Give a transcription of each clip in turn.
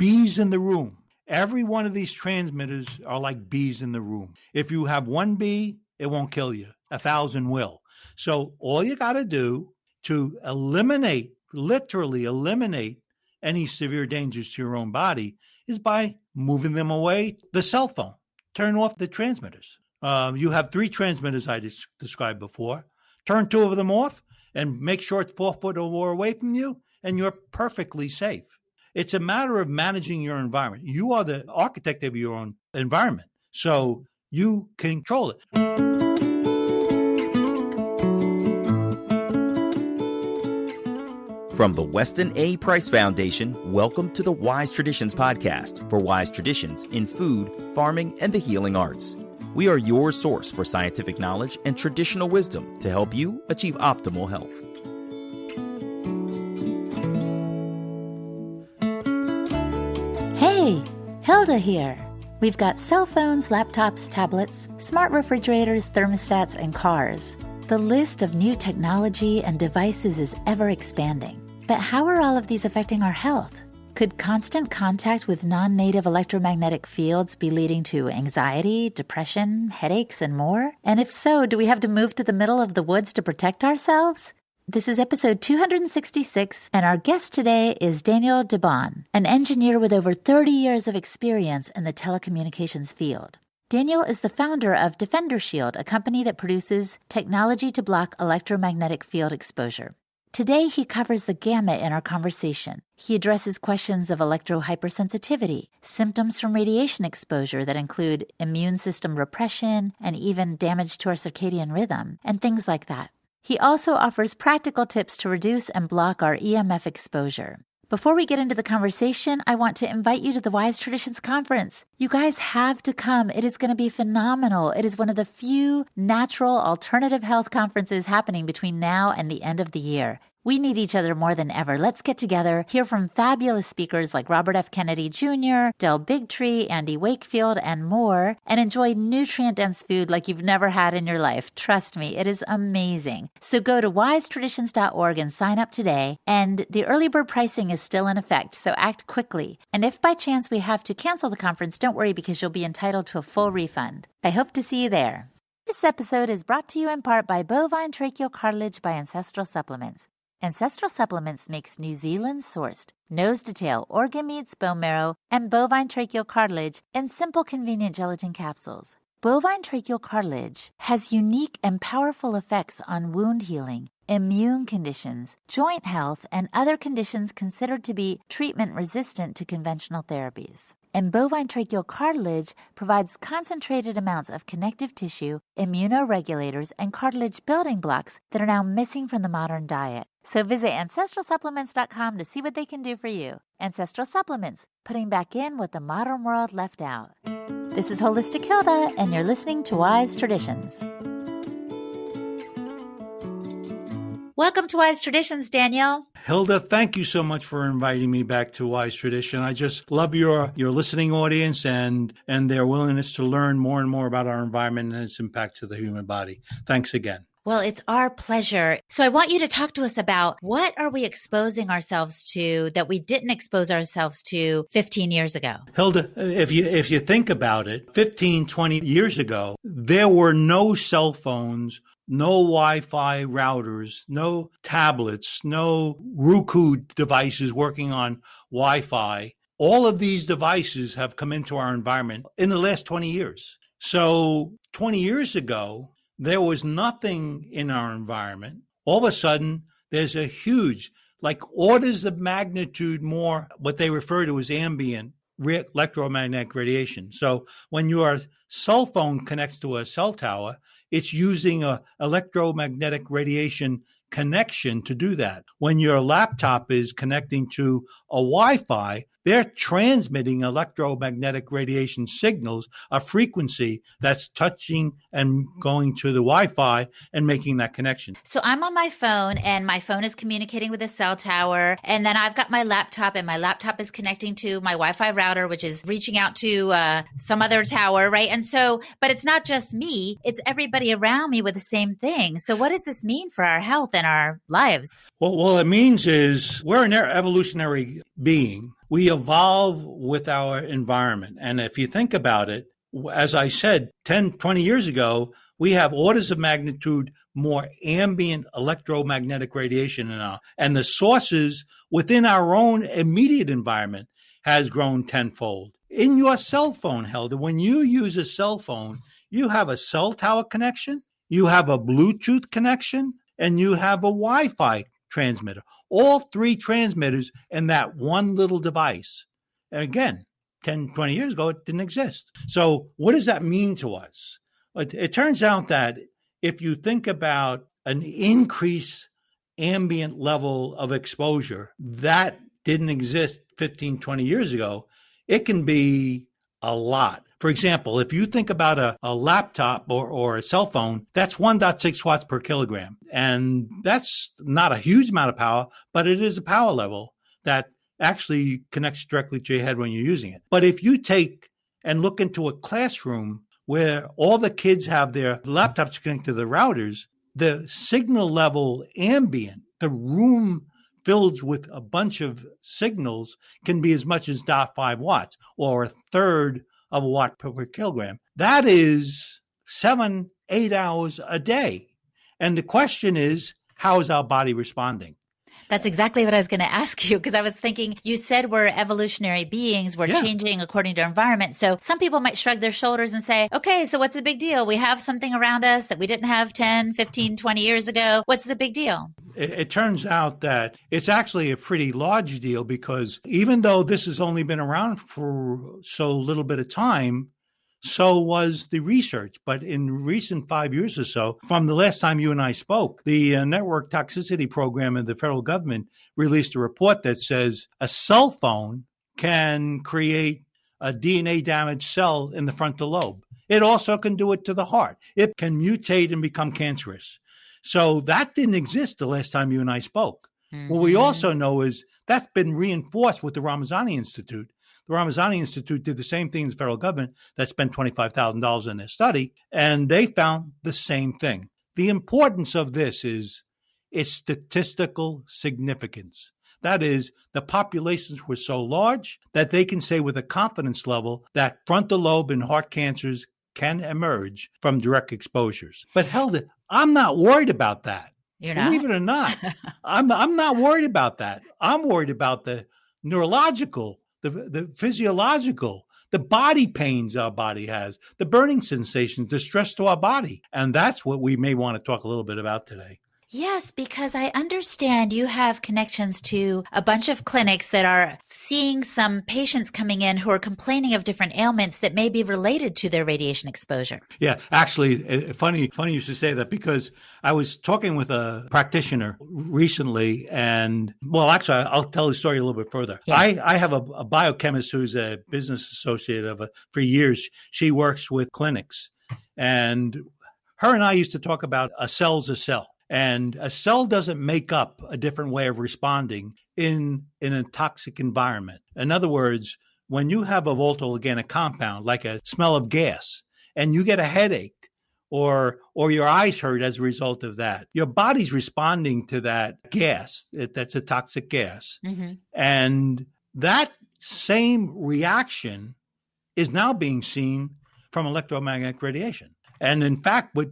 bees in the room. Every one of these transmitters are like bees in the room. If you have one bee, it won't kill you. 1,000 will. So all you got to do to literally eliminate any severe dangers to your own body is by moving them away. The cell phone, turn off the transmitters. You have 3 transmitters I described before. Turn 2 of them off and make sure it's 4 foot or more away from you, and you're perfectly safe. It's a matter of managing your environment. You are the architect of your own environment, so you control it. From the Weston A. Price Foundation, welcome to the Wise Traditions podcast for wise traditions in food, farming, and the healing arts. We are your source for scientific knowledge and traditional wisdom to help you achieve optimal health. Hey, Hilda here. We've got cell phones, laptops, tablets, smart refrigerators, thermostats, and cars. The list of new technology and devices is ever expanding. But how are all of these affecting our health? Could constant contact with non-native electromagnetic fields be leading to anxiety, depression, headaches, and more? And if so, do we have to move to the middle of the woods to protect ourselves? This is episode 266, and our guest today is Daniel DeBaun, an engineer with over 30 years of experience in the telecommunications field. Daniel is the founder of DefenderShield, a company that produces technology to block electromagnetic field exposure. Today, he covers the gamut in our conversation. He addresses questions of electrohypersensitivity, symptoms from radiation exposure that include immune system repression and even damage to our circadian rhythm, and things like that. He also offers practical tips to reduce and block our EMF exposure. Before we get into the conversation, I want to invite you to the Wise Traditions Conference. You guys have to come. It is going to be phenomenal. It is one of the few natural alternative health conferences happening between now and the end of the year. We need each other more than ever. Let's get together, hear from fabulous speakers like Robert F. Kennedy Jr., Del Bigtree, Andy Wakefield, and more, and enjoy nutrient-dense food like you've never had in your life. Trust me, it is amazing. So go to wisetraditions.org and sign up today, and the early bird pricing is still in effect, so act quickly. And if by chance we have to cancel the conference, don't worry because you'll be entitled to a full refund. I hope to see you there. This episode is brought to you in part by Bovine Tracheal Cartilage by Ancestral Supplements. Ancestral Supplements makes New Zealand-sourced, nose-to-tail organ meats, bone marrow, and bovine tracheal cartilage in simple, convenient gelatin capsules. Bovine tracheal cartilage has unique and powerful effects on wound healing, immune conditions, joint health, and other conditions considered to be treatment-resistant to conventional therapies. And bovine tracheal cartilage provides concentrated amounts of connective tissue, immunoregulators, and cartilage building blocks that are now missing from the modern diet. So visit ancestralsupplements.com to see what they can do for you. Ancestral Supplements, putting back in what the modern world left out. This is Holistic Hilda, and you're listening to Wise Traditions. Welcome to Wise Traditions, Daniel. Hilda, thank you so much for inviting me back to Wise Tradition. I just love your listening audience and their willingness to learn more and more about our environment and its impact to the human body. Thanks again. Well, it's our pleasure. So I want you to talk to us about what are we exposing ourselves to that we didn't expose ourselves to 15 years ago? Hilda, if you think about it, 15, 20 years ago, there were no cell phones, no Wi-Fi routers, no tablets, no Roku devices working on Wi-Fi. All of these devices have come into our environment in the last 20 years. So 20 years ago, there was nothing in our environment. All of a sudden, there's a huge, like orders of magnitude more, what they refer to as ambient electromagnetic radiation. So when your cell phone connects to a cell tower, it's using a electromagnetic radiation connection to do that. When your laptop is connecting to a Wi-Fi, they're transmitting electromagnetic radiation signals, a frequency that's touching and going to the Wi-Fi and making that connection. So I'm on my phone and my phone is communicating with a cell tower. And then I've got my laptop and my laptop is connecting to my Wi-Fi router, which is reaching out to some other tower, right? And so, but it's not just me, it's everybody around me with the same thing. So what does this mean for our health and our lives? Well, what it means is we're an evolutionary being. we evolve with our environment. And if you think about it, as I said, 10, 20 years ago, we have orders of magnitude more ambient electromagnetic radiation and the sources within our own immediate environment has grown tenfold. In your cell phone, Helder, when you use a cell phone, you have a cell tower connection, you have a Bluetooth connection, and you have a Wi-Fi transmitter. All three transmitters in that one little device. And again, 10, 20 years ago, it didn't exist. So what does that mean to us? It turns out that if you think about an increased ambient level of exposure that didn't exist 15, 20 years ago, it can be a lot. For example, if you think about a laptop or a cell phone, that's 1.6 watts per kilogram. And that's not a huge amount of power, but it is a power level that actually connects directly to your head when you're using it. But if you take and look into a classroom where all the kids have their laptops connected to the routers, the signal level ambient, the room filled with a bunch of signals can be as much as 0.5 watts or a third of a watt per kilogram. That is 7-8 hours a day. And the question is, how is our body responding? That's exactly what I was going to ask you, because I was thinking, you said we're evolutionary beings, we're changing according to our environment. So some people might shrug their shoulders and say, okay, so what's the big deal? We have something around us that we didn't have 10, 15, 20 years ago. What's the big deal? It turns out that it's actually a pretty large deal, because even though this has only been around for so little bit of time, so was the research. But in recent 5 years or so, from the last time you and I spoke, the Network Toxicity Program of the federal government released a report that says a cell phone can create a DNA damaged cell in the frontal lobe. It also can do it to the heart. It can mutate and become cancerous. So that didn't exist the last time you and I spoke. Mm-hmm. What we also know is that's been reinforced with the Ramazani Institute. The Ramazani Institute did the same thing as the federal government that spent $25,000 in their study, and they found the same thing. The importance of this is its statistical significance. That is, the populations were so large that they can say with a confidence level that frontal lobe and heart cancers can emerge from direct exposures. But Helder, I'm not worried about that. You're not? Believe it or not, I'm not worried about that. I'm worried about the neurological, the physiological, the body pains our body has, the burning sensations, the stress to our body. And that's what we may want to talk a little bit about today. Yes, because I understand you have connections to a bunch of clinics that are seeing some patients coming in who are complaining of different ailments that may be related to their radiation exposure. Yeah, actually, funny you should say that, because I was talking with a practitioner recently, and well, actually, I'll tell the story a little bit further. Yeah. I have a biochemist who's a business associate for years. She works with clinics, and her and I used to talk about a cell's a cell. And a cell doesn't make up a different way of responding in a toxic environment. In other words, when you have a volatile organic compound, like a smell of gas, and you get a headache or your eyes hurt as a result of that, your body's responding to that gas. That's a toxic gas. Mm-hmm. And that same reaction is now being seen from electromagnetic radiation. And in fact, what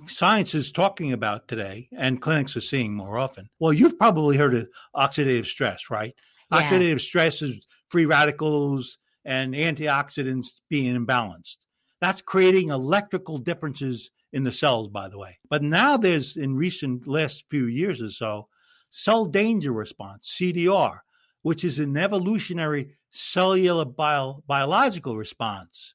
science is talking about today, and clinics are seeing more often. Well, you've probably heard of oxidative stress, right? Yes. Oxidative stress is free radicals and antioxidants being imbalanced. That's creating electrical differences in the cells, by the way. But now there's, in recent last few years or so, cell danger response, CDR, which is an evolutionary cellular biological response,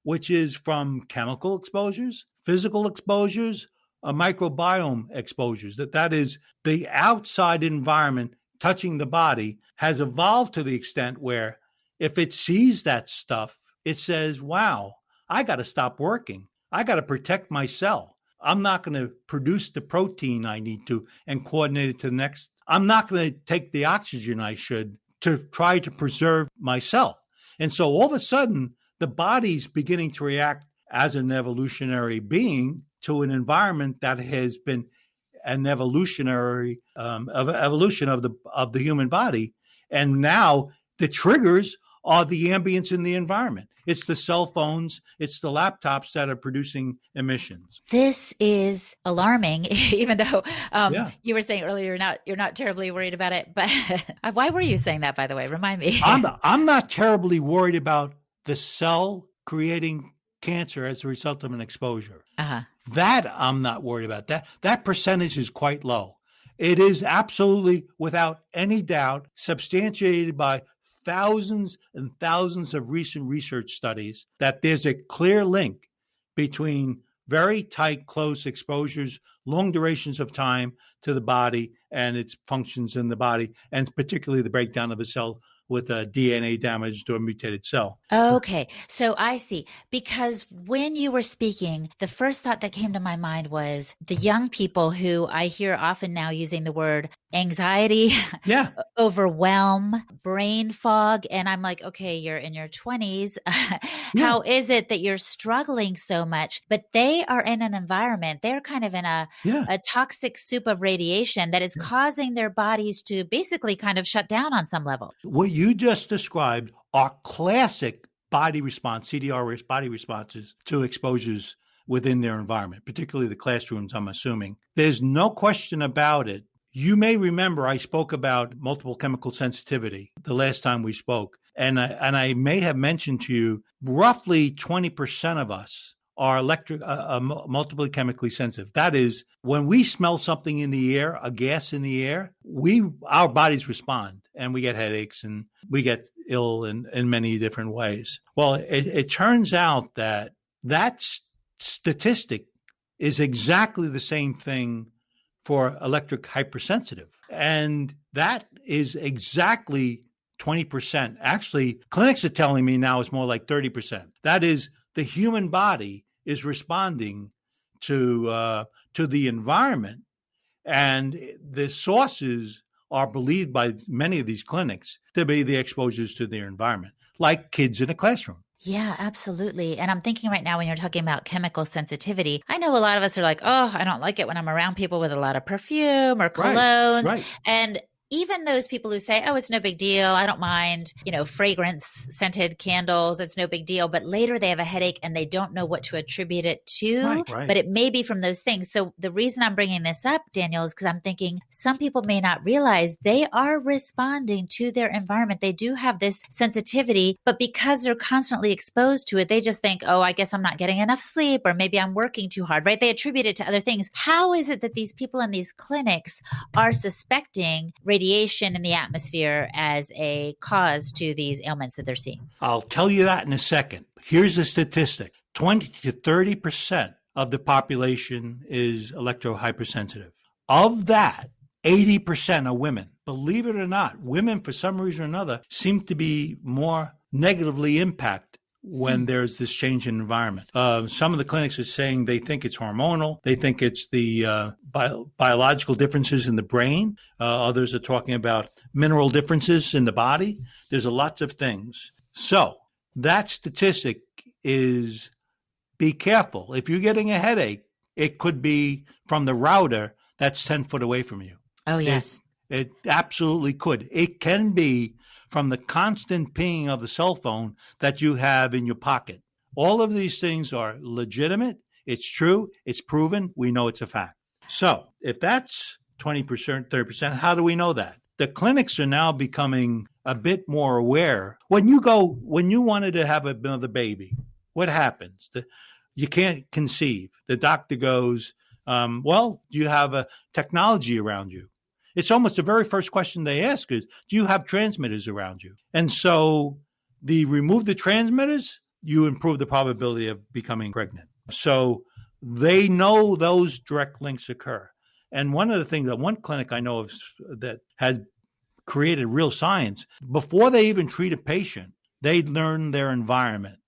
which is from chemical exposures, physical exposures, microbiome exposures. That is, the outside environment touching the body has evolved to the extent where if it sees that stuff, it says, wow, I got to stop working. I got to protect my cell. I'm not going to produce the protein I need to and coordinate it to the next. I'm not going to take the oxygen I should to try to preserve my cell. And so all of a sudden, the body's beginning to react as an evolutionary being to an environment that has been an evolutionary evolution of the human body, and now The triggers are the ambience in the environment. It's the cell phones, it's the laptops that are producing emissions. This is alarming, even though Yeah. you were saying earlier you're not terribly worried about it. But why were you saying that, by the way? Remind me. I'm not terribly worried about the cell creating cancer as a result of an exposure. Uh-huh. That I'm not worried about. That percentage is quite low. It is absolutely, without any doubt, substantiated by thousands and thousands of recent research studies that there's a clear link between very tight, close exposures, long durations of time to the body and its functions in the body, and particularly the breakdown of a cell with a DNA damage to a mutated cell. Okay. So I see. Because when you were speaking, the first thought that came to my mind was the young people who I hear often now using the word anxiety, Yeah. overwhelm, brain fog. And I'm like, okay, you're in your 20s. How is it that you're struggling so much? But they are in an environment, they're kind of in a toxic soup of radiation that is causing their bodies to basically kind of shut down on some level. What you just described are classic body response, CDR body responses to exposures within their environment, particularly the classrooms, I'm assuming. There's no question about it. You may remember I spoke about multiple chemical sensitivity the last time we spoke. And I may have mentioned to you, roughly 20% of us are multiply chemically sensitive. That is, when we smell something in the air, a gas in the air, our bodies respond and we get headaches and we get ill in many different ways. Well, it turns out that statistic is exactly the same thing for electric hypersensitive. And that is exactly 20%. Actually, clinics are telling me now it's more like 30%. That is, the human body is responding to the environment, and the sources are believed by many of these clinics to be the exposures to their environment, like kids in a classroom. Yeah, absolutely. And I'm thinking right now when you're talking about chemical sensitivity, I know a lot of us are like, oh, I don't like it when I'm around people with a lot of perfume or colognes. Right. And even those people who say, oh, it's no big deal. I don't mind, fragrance scented candles. It's no big deal. But later they have a headache and they don't know what to attribute it to. Right. But it may be from those things. So the reason I'm bringing this up, Daniel, is because I'm thinking some people may not realize they are responding to their environment. They do have this sensitivity, but because they're constantly exposed to it, they just think, oh, I guess I'm not getting enough sleep, or maybe I'm working too hard, right? They attribute it to other things. How is it that these people in these clinics are suspecting radiation in the atmosphere as a cause to these ailments that they're seeing? I'll tell you that in a second. Here's a statistic. 20 to 30% of the population is electrohypersensitive. Of that, 80% are women. Believe it or not, women, for some reason or another, seem to be more negatively impacted when there's this change in environment. Some of the clinics are saying they think it's hormonal. They think it's the biological differences in the brain. Others are talking about mineral differences in the body. There's lots of things. So that statistic is, be careful. If you're getting a headache, it could be from the router that's 10 foot away from you. Oh, yes. It absolutely could. It can be from the constant pinging of the cell phone that you have in your pocket. All of these things are legitimate. It's true. It's proven. We know it's a fact. So if that's 20%, 30%, how do we know that? The clinics are now becoming a bit more aware. When you wanted to have another baby, what happens? You can't conceive. The doctor goes, well, do you have a technology around you? It's almost the very first question they ask is, do you have transmitters around you? And so remove the transmitters, you improve the probability of becoming pregnant. So they know those direct links occur. And one of the things that one clinic I know of that has created real science, before they even treat a patient, they learn their environment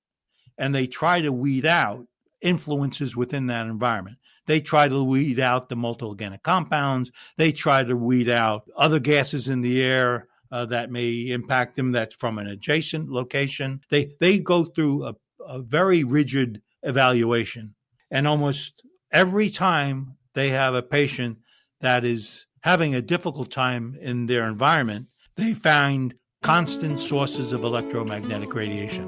and they try to weed out influences within that environment. They try to weed out the multi-organic compounds. They try to weed out other gases in the air that may impact them that's from an adjacent location. They go through a very rigid evaluation. And almost every time they have a patient that is having a difficult time in their environment, they find constant sources of electromagnetic radiation.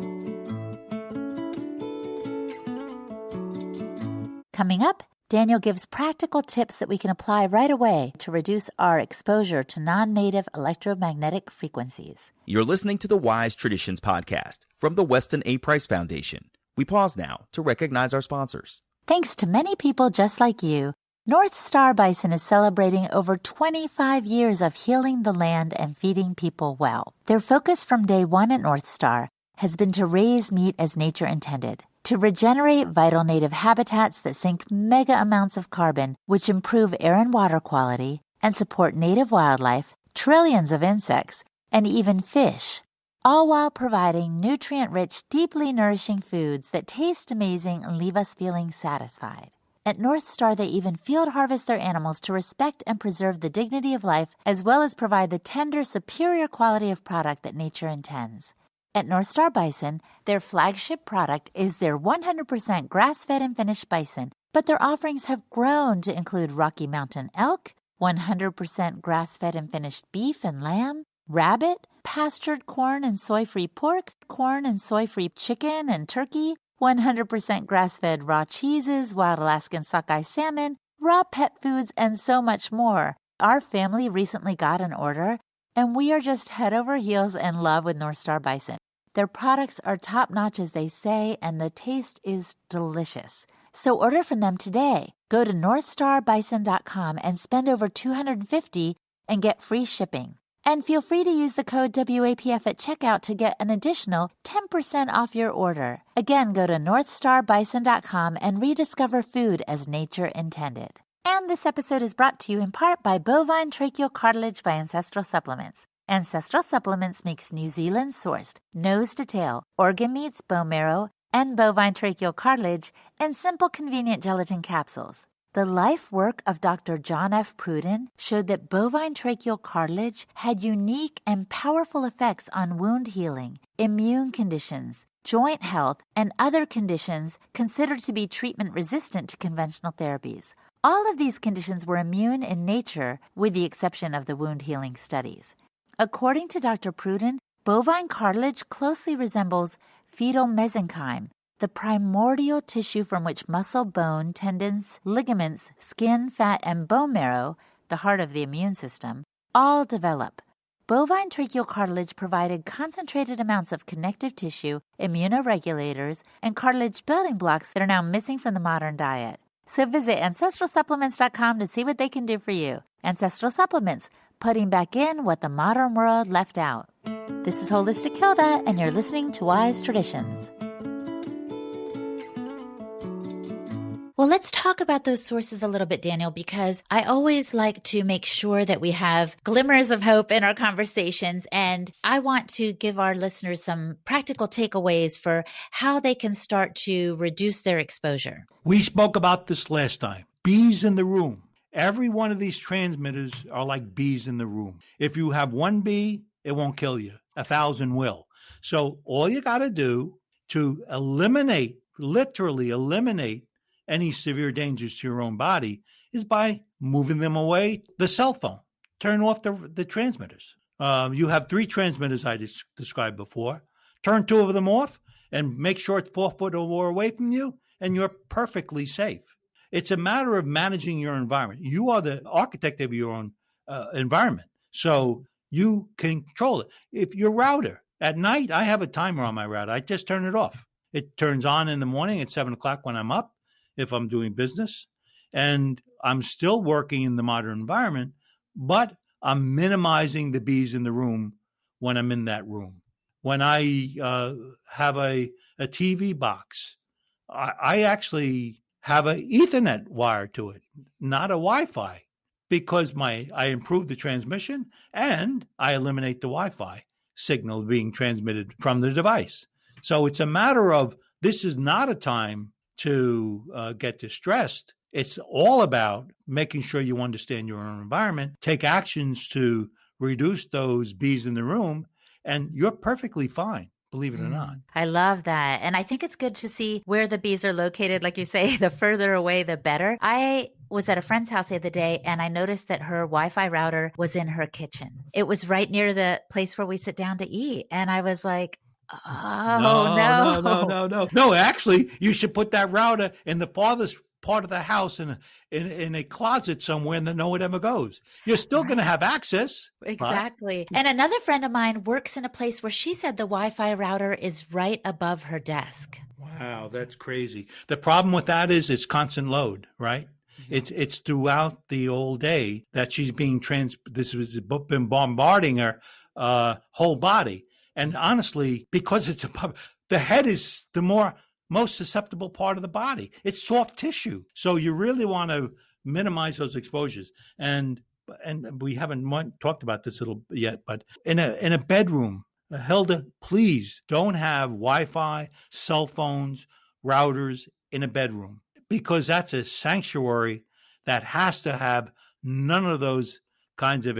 Coming up, Daniel gives practical tips that we can apply right away to reduce our exposure to non-native electromagnetic frequencies. You're listening to the Wise Traditions podcast from the Weston A. Price Foundation. We pause now to recognize our sponsors. Thanks to many people just like you, North Star Bison is celebrating over 25 years of healing the land and feeding people well. Their focus from day one at North Star has been to raise meat as nature intended, to regenerate vital native habitats that sink mega amounts of carbon, which improve air and water quality, and support native wildlife, trillions of insects, and even fish, all while providing nutrient-rich, deeply nourishing foods that taste amazing and leave us feeling satisfied. At North Star, they even field harvest their animals to respect and preserve the dignity of life, as well as provide the tender, superior quality of product that nature intends. At North Star Bison, their flagship product is their 100% grass-fed and finished bison, but their offerings have grown to include Rocky Mountain elk, 100% grass-fed and finished beef and lamb, rabbit, pastured corn and soy-free pork, corn and soy-free chicken and turkey, 100% grass-fed raw cheeses, wild Alaskan sockeye salmon, raw pet foods, and so much more. Our family recently got an order, and we are just head over heels in love with North Star Bison. Their products are top-notch, as they say, and the taste is delicious. So order from them today. Go to northstarbison.com and spend over $250 and get free shipping. And feel free to use the code WAPF at checkout to get an additional 10% off your order. Again, go to northstarbison.com and rediscover food as nature intended. And this episode is brought to you in part by bovine tracheal cartilage by Ancestral Supplements. Ancestral Supplements makes New Zealand-sourced, nose-to-tail, organ meats, bone marrow, and bovine tracheal cartilage in simple, convenient gelatin capsules. The life work of Dr. John F. Pruden showed that bovine tracheal cartilage had unique and powerful effects on wound healing, immune conditions, joint health, and other conditions considered to be treatment-resistant to conventional therapies. All of these conditions were immune in nature, with the exception of the wound healing studies. According to Dr. Pruden, bovine cartilage closely resembles fetal mesenchyme, the primordial tissue from which muscle, bone, tendons, ligaments, skin, fat, and bone marrow, the heart of the immune system, all develop. Bovine tracheal cartilage provided concentrated amounts of connective tissue, immunoregulators, and cartilage building blocks that are now missing from the modern diet. So visit ancestralsupplements.com to see what they can do for you. Ancestral Supplements, putting back in what the modern world left out. This is Holistic Hilda, and you're listening to Wise Traditions. Well, let's talk about those sources a little bit, Daniel, because I always like to make sure that we have glimmers of hope in our conversations. And I want to give our listeners some practical takeaways for how they can start to reduce their exposure. We spoke about this last time. Bees in the room. Every one of these transmitters are like bees in the room. If you have one bee, it won't kill you. 1,000 will. So all you got to do to literally eliminate any severe dangers to your own body is by moving them away. The cell phone. Turn off the transmitters. You have 3 transmitters I described before. Turn 2 of them off and make sure it's 4 foot or more away from you, and you're perfectly safe. It's a matter of managing your environment. You are the architect of your own environment, so you can control it. If your router, at night, I have a timer on my router. I just turn it off. It turns on in the morning at 7 o'clock when I'm up, if I'm doing business, and I'm still working in the modern environment, but I'm minimizing the bees in the room when I'm in that room. When I have a TV box, I actually have an Ethernet wire to it, not a Wi-Fi, because I improve the transmission and I eliminate the Wi-Fi signal being transmitted from the device. So it's a matter of, this is not a time to get distressed. It's all about making sure you understand your own environment, take actions to reduce those bees in the room, and you're perfectly fine, believe it or not. I love that. And I think it's good to see where the bees are located. Like you say, the further away, the better. I was at a friend's house the other day, and I noticed that her Wi-Fi router was in her kitchen. It was right near the place where we sit down to eat. And I was like, oh, no. No, actually, you should put that router in the farthest part of the house in a closet somewhere that no one ever goes. You're still going to have access. Exactly. Right? And another friend of mine works in a place where she said the Wi-Fi router is right above her desk. Wow, that's crazy. The problem with that is it's constant load, right? It's throughout the whole day that she's being this has been bombarding her whole body. And honestly, because it's the head is the most susceptible part of the body. It's soft tissue. So you really want to minimize those exposures. And we haven't talked about this yet, but in a bedroom, Hilda, please don't have Wi-Fi, cell phones, routers in a bedroom, because that's a sanctuary that has to have none of those kinds of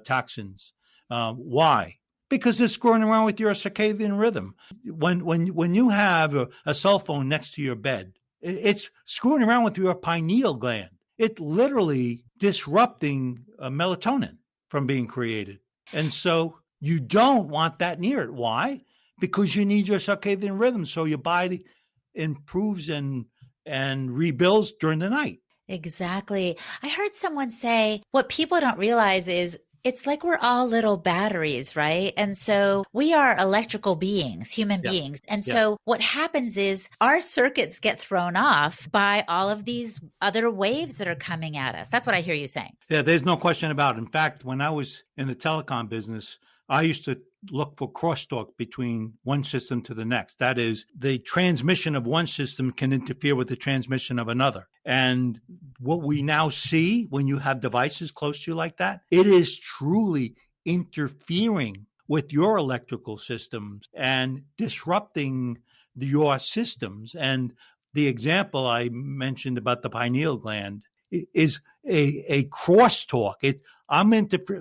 toxins. Why? Because it's screwing around with your circadian rhythm. When you have a cell phone next to your bed, it's screwing around with your pineal gland. It's literally disrupting melatonin from being created. And so you don't want that near it. Why? Because you need your circadian rhythm so your body improves and rebuilds during the night. Exactly. I heard someone say what people don't realize is it's like we're all little batteries, right? And so we are electrical beings, human beings. And so what happens is our circuits get thrown off by all of these other waves that are coming at us. That's what I hear you saying. Yeah, there's no question about it. In fact, when I was in the telecom business, I used to look for crosstalk between one system to the next. That is, the transmission of one system can interfere with the transmission of another. And what we now see when you have devices close to you like that, it is truly interfering with your electrical systems and disrupting your systems. And the example I mentioned about the pineal gland is a crosstalk.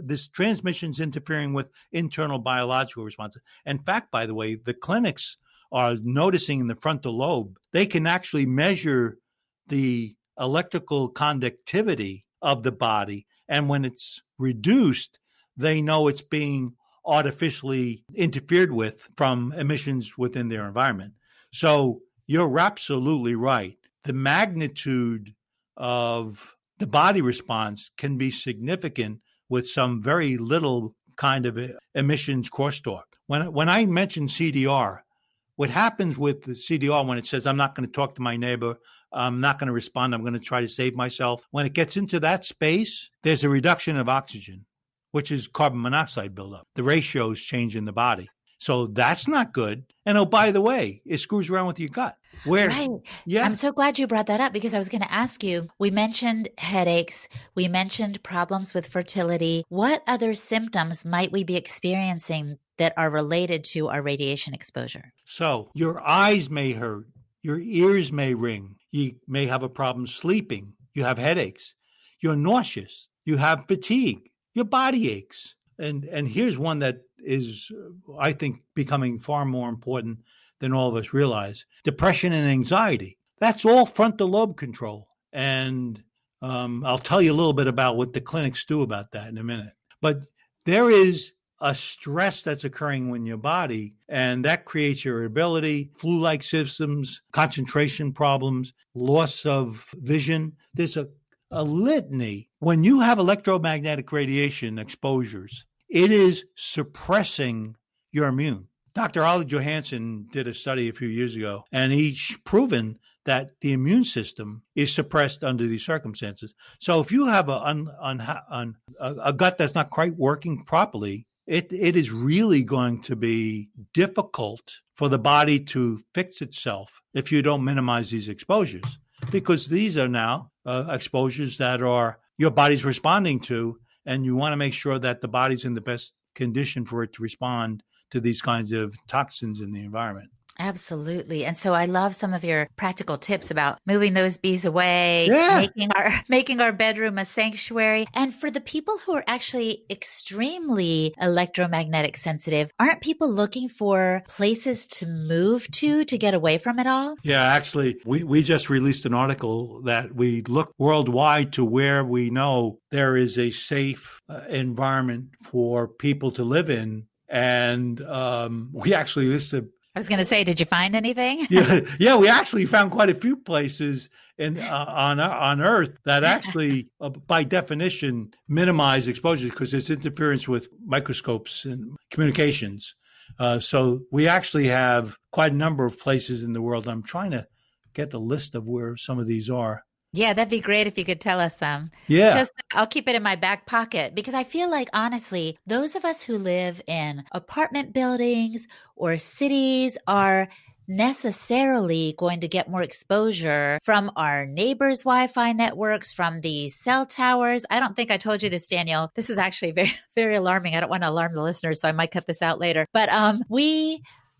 This transmission's interfering with internal biological responses. In fact, by the way, the clinics are noticing in the frontal lobe, they can actually measure the electrical conductivity of the body. And when it's reduced, they know it's being artificially interfered with from emissions within their environment. So you're absolutely right. The magnitude of the body response can be significant with some very little kind of emissions crosstalk. When I mention CDR, what happens with the CDR when it says, I'm not going to talk to my neighbor, I'm not going to respond, I'm going to try to save myself. When it gets into that space, there's a reduction of oxygen, which is carbon monoxide buildup. The ratios change in the body. So that's not good. And oh, by the way, it screws around with your gut. Right. Yeah. I'm so glad you brought that up, because I was going to ask you, we mentioned headaches, we mentioned problems with fertility. What other symptoms might we be experiencing that are related to our radiation exposure? So your eyes may hurt, your ears may ring, you may have a problem sleeping, you have headaches, you're nauseous, you have fatigue, your body aches. And here's one that is, I think, becoming far more important than all of us realize. Depression and anxiety. That's all frontal lobe control. And I'll tell you a little bit about what the clinics do about that in a minute. But there is a stress that's occurring in your body, and that creates irritability, flu-like symptoms, concentration problems, loss of vision. There's a litany. When you have electromagnetic radiation exposures, it is suppressing your immune. Dr. Ollie Johansson did a study a few years ago, and he's proven that the immune system is suppressed under these circumstances. So if you have a gut that's not quite working properly, it is really going to be difficult for the body to fix itself if you don't minimize these exposures, because these are now exposures that are your body's responding to, and you want to make sure that the body's in the best condition for it to respond to these kinds of toxins in the environment. Absolutely. And so I love some of your practical tips about moving those bees away, Yeah. making our bedroom a sanctuary. And for the people who are actually extremely electromagnetic sensitive, aren't people looking for places to move to get away from it all? Yeah, actually, we just released an article that we look worldwide to where we know there is a safe environment for people to live in. And we actually listed. I was going to say, did you find anything? Yeah, we actually found quite a few places on Earth that actually, by definition, minimize exposure because there's interference with microscopes and communications. So we actually have quite a number of places in the world. I'm trying to get the list of where some of these are. Yeah, that'd be great if you could tell us some. Yeah. I'll keep it in my back pocket because I feel like, honestly, those of us who live in apartment buildings or cities are necessarily going to get more exposure from our neighbors' Wi-Fi networks, from the cell towers. I don't think I told you this, Daniel. This is actually very, very alarming. I don't want to alarm the listeners, so I might cut this out later. But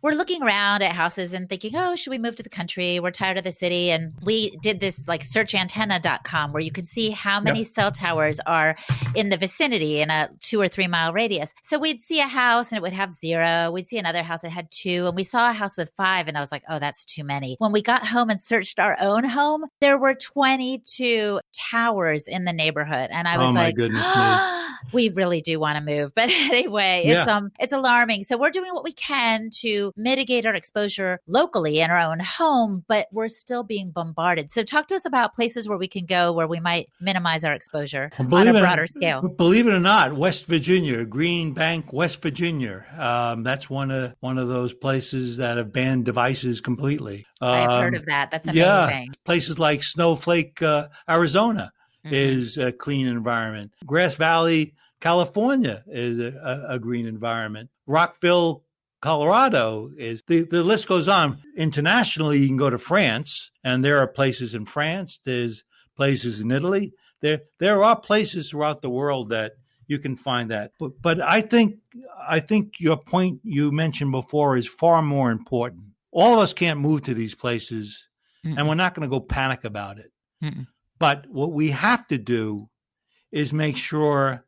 we're looking around at houses and thinking, oh, should we move to the country? We're tired of the city. And we did this like searchantenna.com where you can see how many cell towers are in the vicinity in a 2 or 3 mile radius. So we'd see a house and it would have 0. We'd see another house that had 2. And we saw a house with 5. And I was like, oh, that's too many. When we got home and searched our own home, there were 22 towers in the neighborhood. And I was my like, goodness we really do want to move. But anyway, it's alarming. So we're doing what we can to mitigate our exposure locally in our own home, but we're still being bombarded. So talk to us about places where we can go where we might minimize our exposure on a broader scale. Believe it or not, West Virginia, Green Bank, West Virginia. That's one of those places that have banned devices completely. I've heard of that. That's amazing. Yeah, places like Snowflake, Arizona is a clean environment. Grass Valley, California is a green environment. Rockville, Colorado is the list goes on. Internationally, you can go to France, and there are places in France. There's places in Italy. There are places throughout the world that you can find that. But I think your point you mentioned before is far more important. All of us can't move to these places, and we're not going to go panic about it. But what we have to do is make sure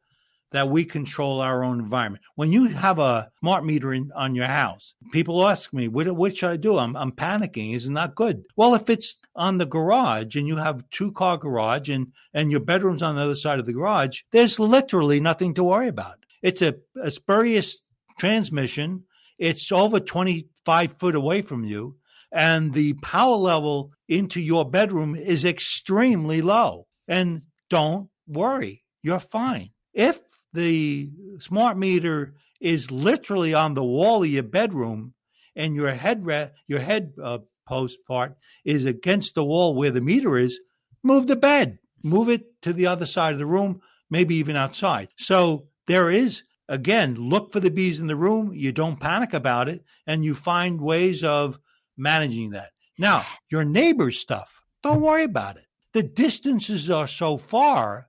that we control our own environment. When you have a smart meter on your house, people ask me, what should I do? I'm panicking. It's not good. Well, if it's on the garage and you have 2-car garage and your bedroom's on the other side of the garage, there's literally nothing to worry about. It's a spurious transmission. It's over 25 foot away from you. And the power level into your bedroom is extremely low. And don't worry, you're fine. If the smart meter is literally on the wall of your bedroom and your head post part is against the wall where the meter is, move the bed, move it to the other side of the room, maybe even outside. So there is, again, look for the bees in the room. You don't panic about it, and you find ways of managing that. Now, your neighbor's stuff, don't worry about it. The distances are so far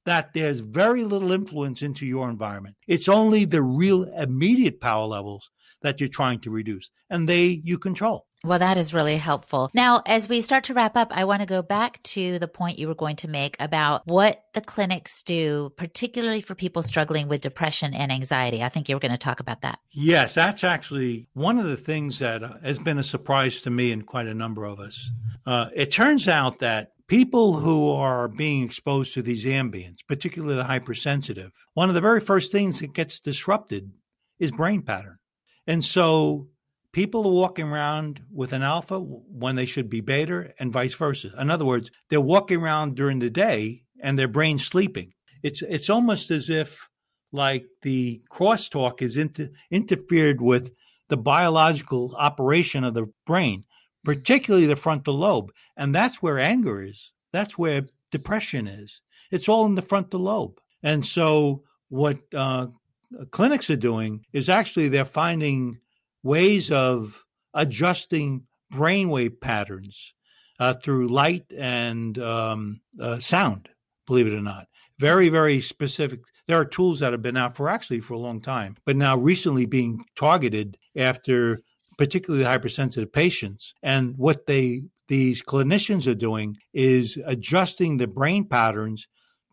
that there's very little influence into your environment. It's only the real immediate power levels that you're trying to reduce, and you control. Well, that is really helpful. Now, as we start to wrap up, I want to go back to the point you were going to make about what the clinics do, particularly for people struggling with depression and anxiety. I think you were going to talk about that. Yes, that's actually one of the things that has been a surprise to me and quite a number of us. It turns out that people who are being exposed to these ambients, particularly the hypersensitive, one of the very first things that gets disrupted is brain pattern. And so people are walking around with an alpha when they should be beta and vice versa. In other words, they're walking around during the day and their brain's sleeping. It's almost as if like the crosstalk is interfered with the biological operation of the brain, particularly the frontal lobe. And that's where anger is. That's where depression is. It's all in the frontal lobe. And so what clinics are doing is actually they're finding ways of adjusting brainwave patterns through light and sound, believe it or not. Very, very specific. There are tools that have been out for a long time, but now recently being targeted after particularly hypersensitive patients. And what these clinicians are doing is adjusting the brain patterns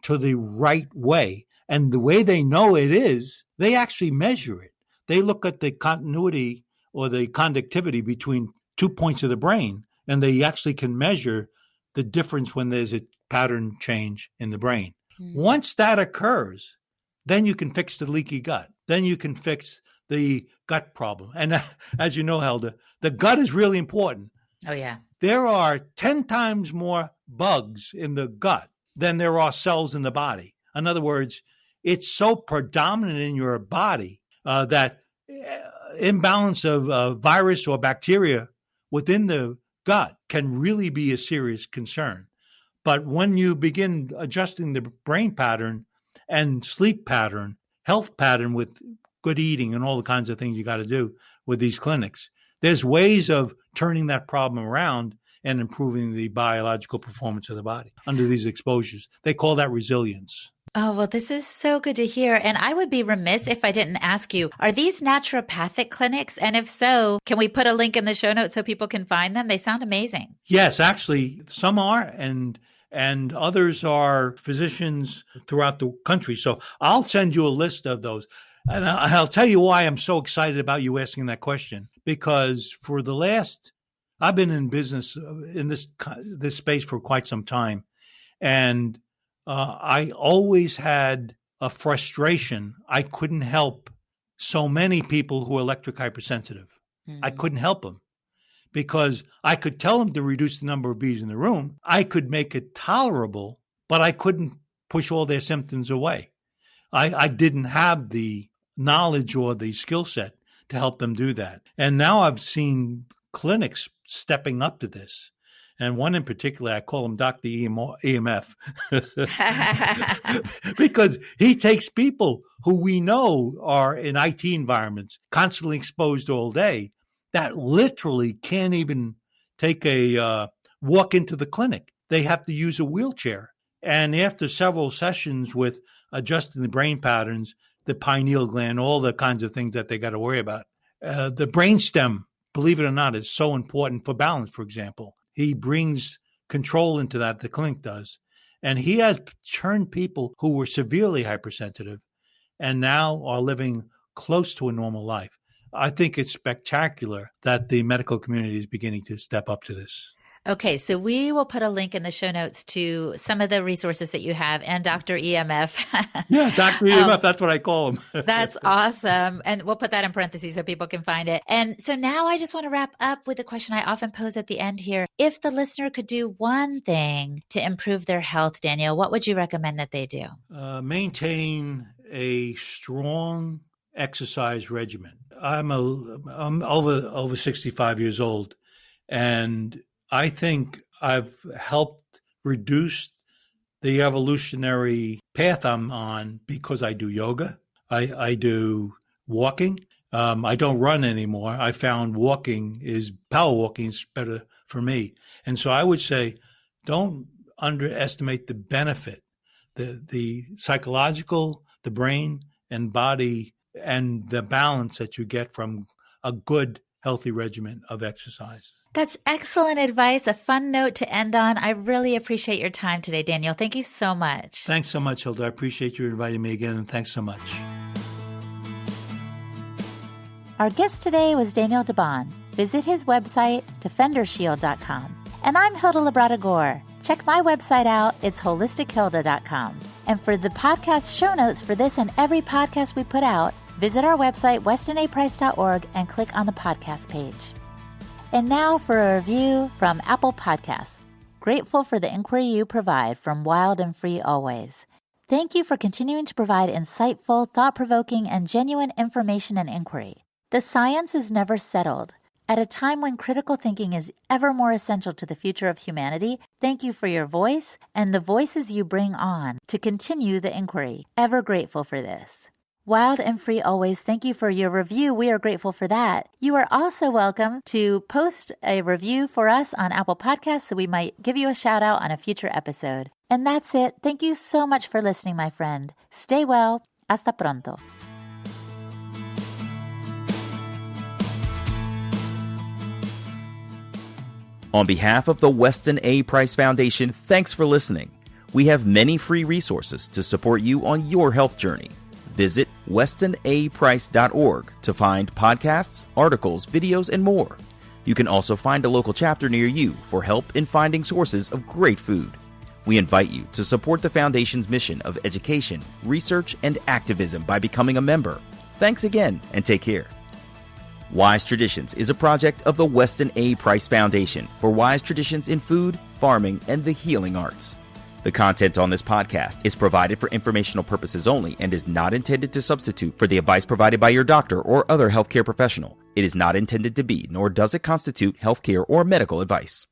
to the right way. And the way they know it is, they actually measure it. They look at the continuity or the conductivity between 2 points of the brain, and they actually can measure the difference when there's a pattern change in the brain. Once that occurs, then you can fix the leaky gut. Then you can fix the gut problem. And as you know, Helda, the gut is really important. Oh, yeah. There are 10 times more bugs in the gut than there are cells in the body. In other words, it's so predominant in your body that imbalance of virus or bacteria within the gut can really be a serious concern. But when you begin adjusting the brain pattern and sleep pattern, health pattern with good eating and all the kinds of things you got to do with these clinics, there's ways of turning that problem around and improving the biological performance of the body under these exposures. They call that resilience. Oh, well, this is so good to hear. And I would be remiss if I didn't ask you, are these naturopathic clinics? And if so, can we put a link in the show notes so people can find them? They sound amazing. Yes, actually, some are, and others are physicians throughout the country. So I'll send you a list of those. And I'll tell you why I'm so excited about you asking that question. Because for the last, I've been in business in this space for quite some time. And I always had a frustration. I couldn't help so many people who are electric hypersensitive. I couldn't help them because I could tell them to reduce the number of bees in the room. I could make it tolerable, but I couldn't push all their symptoms away. I didn't have the knowledge or the skill set to help them do that. And now I've seen clinics stepping up to this. And one in particular, I call him Dr. EMF, because he takes people who we know are in IT environments, constantly exposed all day, that literally can't even take a walk into the clinic. They have to use a wheelchair. And after several sessions with adjusting the brain patterns, the pineal gland, all the kinds of things that they got to worry about, the brainstem, believe it or not, is so important for balance, for example. He brings control into that, the clinic does. And he has turned people who were severely hypersensitive and now are living close to a normal life. I think it's spectacular that the medical community is beginning to step up to this. Okay, so we will put a link in the show notes to some of the resources that you have and Dr. EMF. Yeah, Dr. EMF, that's what I call him. That's awesome. And we'll put that in parentheses so people can find it. And so now I just want to wrap up with a question I often pose at the end here. If the listener could do one thing to improve their health, Daniel, what would you recommend that they do? Maintain a strong exercise regimen. I'm over 65 years old, and I think I've helped reduce the evolutionary path I'm on because I do yoga. I do walking. I don't run anymore. I found power walking is better for me. And so I would say, don't underestimate the benefit, the psychological, the brain and body, and the balance that you get from a good, healthy regimen of exercise. That's excellent advice, a fun note to end on. I really appreciate your time today, Daniel. Thank you so much. Thanks so much, Hilda. I appreciate you inviting me again, and thanks so much. Our guest today was Daniel DeBaun. Visit his website, DefenderShield.com. And I'm Hilda Labrada-Gore. Check my website out. It's HolisticHilda.com. And for the podcast show notes for this and every podcast we put out, visit our website, westonaprice.org, and click on the podcast page. And now for a review from Apple Podcasts. Grateful for the inquiry you provide from Wild and Free Always. Thank you for continuing to provide insightful, thought-provoking, and genuine information and inquiry. The science is never settled. At a time when critical thinking is ever more essential to the future of humanity, thank you for your voice and the voices you bring on to continue the inquiry. Ever grateful for this. Wild and Free Always, thank you for your review. We are grateful for that. You are also welcome to post a review for us on Apple Podcasts so we might give you a shout out on a future episode. And that's it. Thank you so much for listening, my friend. Stay well. Hasta pronto. On behalf of the Weston A. Price Foundation, thanks for listening. We have many free resources to support you on your health journey. Visit westonaprice.org to find podcasts, articles, videos, and more. You can also find a local chapter near you for help in finding sources of great food. We invite you to support the Foundation's mission of education, research, and activism by becoming a member. Thanks again, and take care. Wise Traditions is a project of the Weston A. Price Foundation for wise traditions in food, farming, and the healing arts. The content on this podcast is provided for informational purposes only and is not intended to substitute for the advice provided by your doctor or other healthcare professional. It is not intended to be, nor does it constitute healthcare or medical advice.